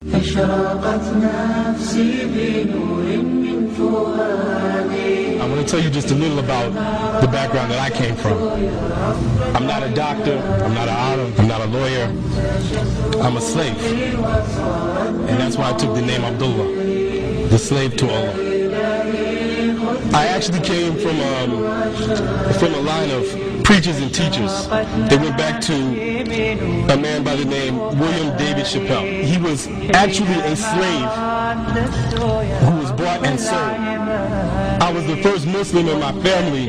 I want to tell you just a little about the background that I came from. I'm not a doctor, I'm not an author, I'm not a lawyer, I'm a slave. And that's why I took the name Abdullah, the slave to Allah. I actually came from a line of preachers and teachers. They went back to a man by the name William Chapelle. He was actually a slave who was bought and sold. I was the first Muslim in my family,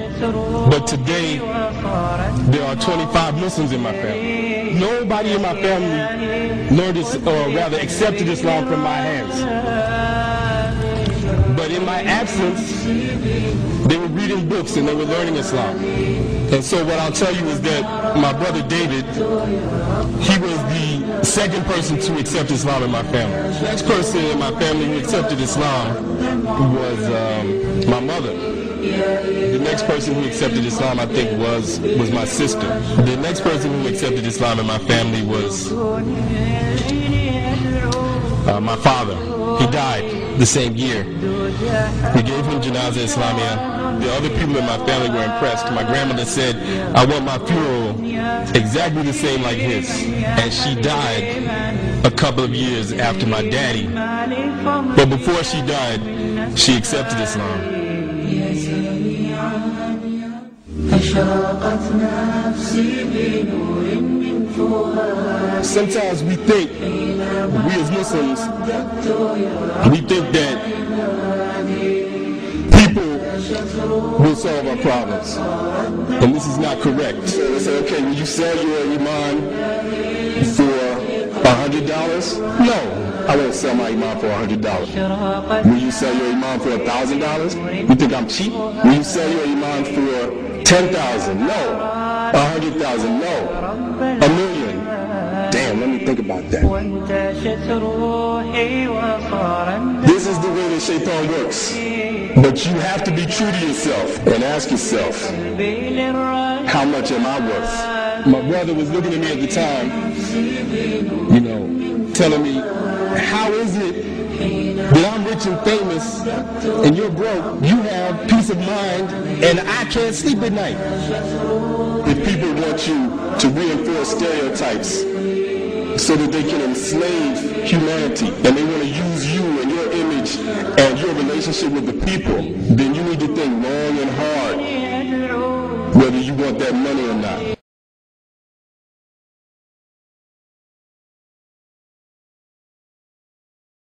but today there are 25 Muslims in my family. Nobody in my family learned this, or rather accepted Islam from my hands. But in my absence, they were reading books and they were learning Islam. And so what I'll tell you is that my brother David, he was the second person to accept Islam in my family. The next person in my family who accepted Islam was my mother. The next person who accepted Islam, I think, was my sister. The next person who accepted Islam in my family was my father. He died the same year. We gave him Janazah Islamiyah. The other people in my family were impressed. My grandmother said, I want my funeral exactly the same like his. And she died a couple of years after my daddy. But before she died, she accepted Islam. Sometimes we think, we as Muslims, we think that people will solve our problems. And this is not correct. So they say, okay, will you sell your iman for $100? No, I won't sell my iman for $100. Will you sell your iman for $1,000? You think I'm cheap? Will you sell your iman for $10,000? No. $100,000? No. $1 million? Damn, let me think about that. This is the way that Shaitan works. But you have to be true to yourself and ask yourself, how much am I worth? My brother was looking at me at the time, telling me, how is it that I'm rich and famous and you're broke, you have peace of mind, and I can't sleep at night? If people want you to reinforce stereotypes so that they can enslave humanity, and they want to use you and your image and your relationship with the people, then you need to think long and hard whether you want that money